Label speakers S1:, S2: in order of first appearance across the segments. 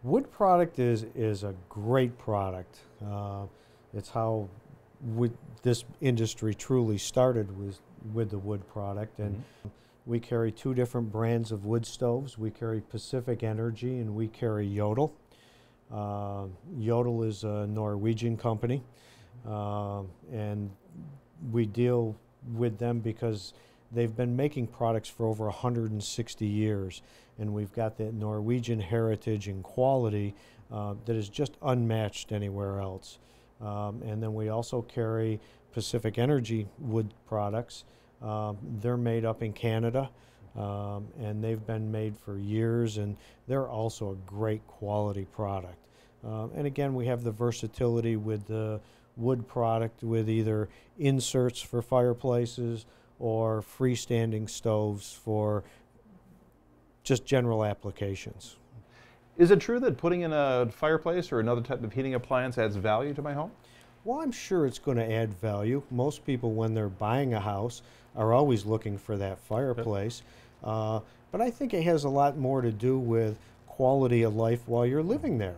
S1: Wood product is a great product. It's how this industry truly started with the wood product. And we carry two different brands of wood stoves. We carry Pacific Energy and we carry Jodel. Jodel is a Norwegian company, and we deal with them because they've been making products for over 160 years, and we've got that Norwegian heritage and quality that is just unmatched anywhere else. And then we also carry Pacific Energy wood products. They're made up in Canada, and they've been made for years, and they're also a great quality product. And again, we have the versatility with the wood product with either inserts for fireplaces or freestanding stoves for just general applications.
S2: Is it true that putting in a fireplace or another type of heating appliance adds value to my home?
S1: Well, I'm sure it's going to add value. Most people, when they're buying a house, are always looking for that fireplace. But I think it has a lot more to do with quality of life while you're living there.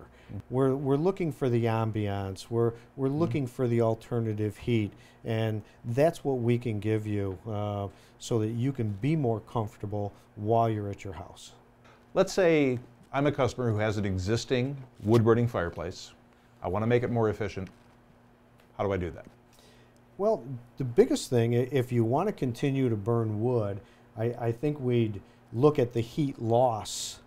S1: We're looking for the ambiance. We're looking for the alternative heat, and that's what we can give you so that you can be more comfortable while you're at your house.
S2: Let's say I'm a customer who has an existing wood-burning fireplace. I want to make it more efficient. How do I do that?
S1: Well, the biggest thing, if you want to continue to burn wood, I think we'd look at the heat loss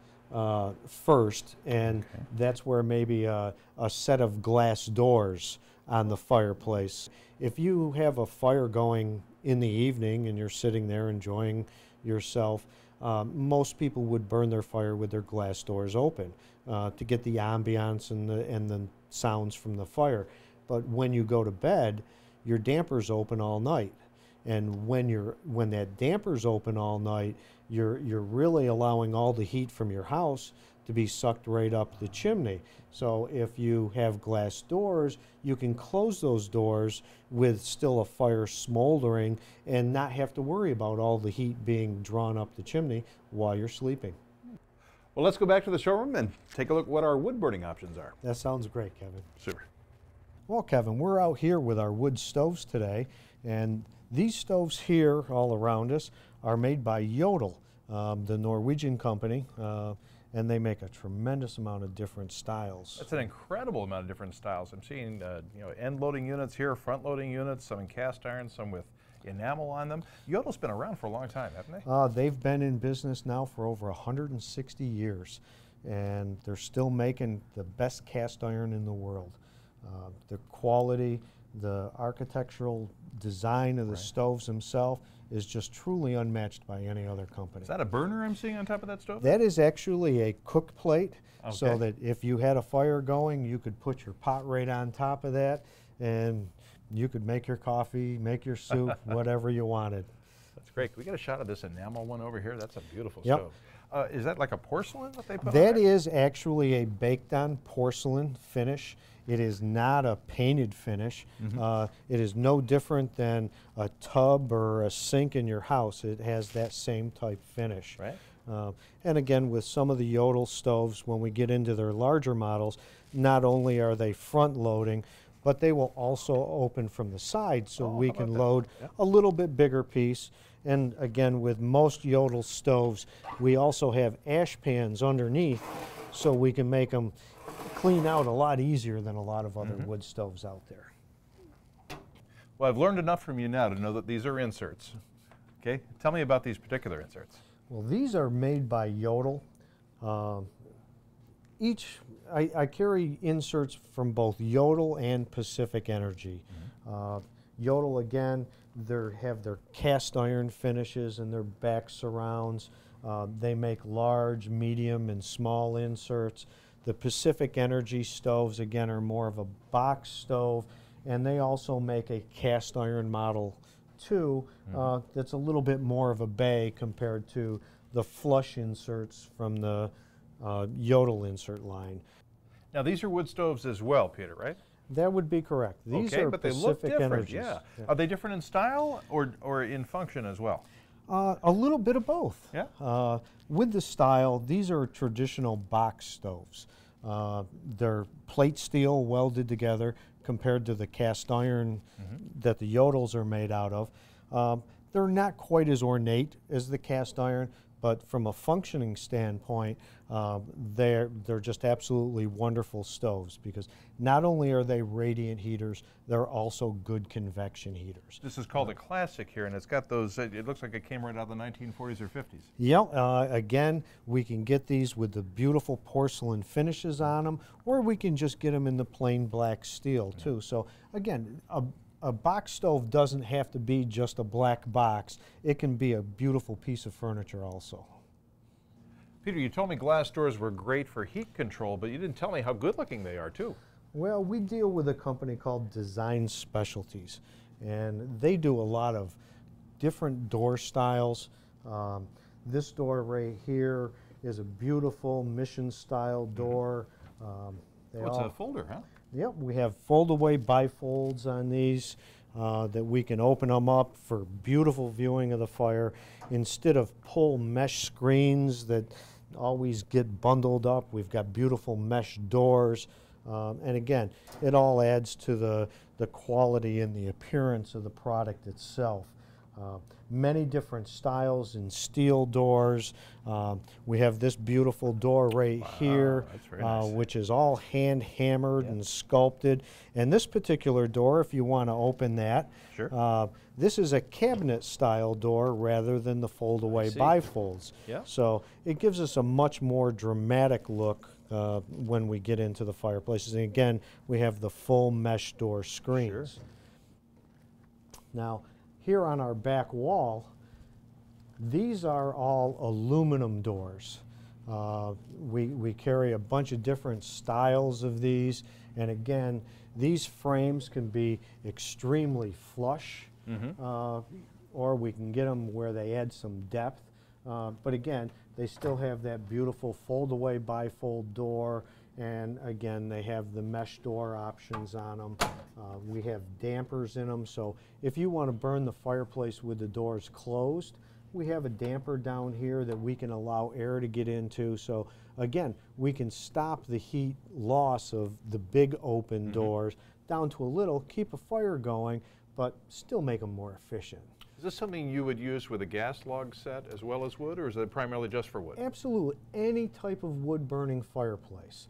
S1: first, and that's where maybe a set of glass doors on the fireplace. If you have a fire going in the evening and you're sitting there enjoying yourself, most people would burn their fire with their glass doors open to get the ambiance and the sounds from the fire. But when you go to bed, your damper's open all night. And when that damper's open all night, you're really allowing all the heat from your house to be sucked right up the chimney. So if you have glass doors, you can close those doors with still a fire smoldering and not have to worry about all the heat being drawn up the chimney while you're sleeping.
S2: Well, let's go back to the showroom and take a look at what our wood burning options are.
S1: That sounds great, Kevin.
S2: Super.
S1: Well, Kevin, we're out here with our wood stoves today, and these stoves here all around us are made by Jodel, the Norwegian company, and they make a tremendous amount of different styles.
S3: That's an incredible amount of different styles. I'm seeing end loading units here, front loading units, some in cast iron, some with enamel on them. Jodel's been around for a long time, haven't they?
S1: They've been in business now for over 160 years, and they're still making the best cast iron in the world. The quality, the architectural design of the stoves themselves is just truly unmatched by any other company.
S3: Is that a burner I'm seeing on top of that stove?
S1: That is actually a cook plate,
S3: okay,
S1: so that if you had a fire going, you could put your pot right on top of that, and you could make your coffee, make your soup, whatever you wanted.
S3: That's great. Can we get a shot of this enamel one over here? That's a beautiful
S1: Yep.
S3: stove. Is that like a porcelain that they put on
S1: That
S3: there?
S1: is actually a baked-on porcelain finish. It is not a painted finish. It is no different than a tub or a sink in your house. It has that same type finish.
S3: Right.
S1: And again, with some of the Jodel stoves, when we get into their larger models, not only are they front-loading, but they will also open from the side, so we can load a little bit bigger piece. And again, with most Jodel stoves, we also have ash pans underneath, so we can make them clean out a lot easier than a lot of other wood stoves out there.
S3: Well, I've learned enough from you now to know that these are inserts. Okay, tell me about these particular inserts.
S1: Well, these are made by Jodel. I carry inserts from both Jodel and Pacific Energy. Jodel, again, they have their cast iron finishes and their back surrounds. They make large, medium, and small inserts. The Pacific Energy stoves, again, are more of a box stove, and they also make a cast iron model too, that's a little bit more of a bay compared to the flush inserts from the Jodel insert line.
S3: Now these are wood stoves as well, Peter, right?
S1: That would be correct. These
S3: okay,
S1: are
S3: but they
S1: Pacific
S3: look different.
S1: Energies.
S3: Yeah. Are they different in style or in function as well?
S1: A little bit of both.
S3: Yeah?
S1: With the style, these are traditional box stoves. They're plate steel welded together compared to the cast iron that the Yodels are made out of. They're not quite as ornate as the cast iron, but from a functioning standpoint, they're just absolutely wonderful stoves, because not only are they radiant heaters, they're also good convection heaters.
S3: This is called a classic here, and it's got those, it looks like it came right out of the 1940s or 50s.
S1: Yep, again, we can get these with the beautiful porcelain finishes on them, or we can just get them in the plain black steel too. So again, a box stove doesn't have to be just a black box. It can be a beautiful piece of furniture also.
S3: Peter, you told me glass doors were great for heat control, but you didn't tell me how good looking they are too.
S1: Well, we deal with a company called Design Specialties, and they do a lot of different door styles. This door right here is a beautiful mission style door.
S3: It's a folder, huh?
S1: Yep, we have fold-away bifolds on these that we can open them up for beautiful viewing of the fire instead of pull mesh screens that always get bundled up. We've got beautiful mesh doors, and again, it all adds to the quality and the appearance of the product itself. Many different styles in steel doors. We have this beautiful door right here,
S3: that's very nice.
S1: which is all hand hammered and sculpted. And this particular door, if you want to open that,
S3: Sure.
S1: this is a cabinet style door rather than the fold away
S3: see.
S1: bifolds.
S3: Yeah.
S1: So it gives us a much more dramatic look when we get into the fireplaces. And again, we have the full mesh door screens. Now, here on our back wall, these are all aluminum doors. We carry a bunch of different styles of these, and again, these frames can be extremely flush, or we can get them where they add some depth. But again, they still have that beautiful fold-away bifold door, and again, they have the mesh door options on them. We have dampers in them, so if you want to burn the fireplace with the doors closed, we have a damper down here that we can allow air to get into. So again, we can stop the heat loss of the big open doors down to a little, keep a fire going, but still make them more efficient.
S3: Is this something you would use with a gas log set as well as wood, or is it primarily just for wood?
S1: Absolutely, any type of wood burning fireplace.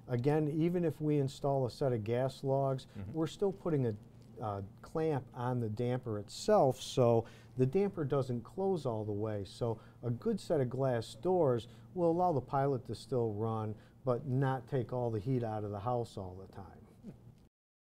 S1: Again, even if we install a set of gas logs, we're still putting a clamp on the damper itself, so the damper doesn't close all the way. So a good set of glass doors will allow the pilot to still run, but not take all the heat out of the house all the time.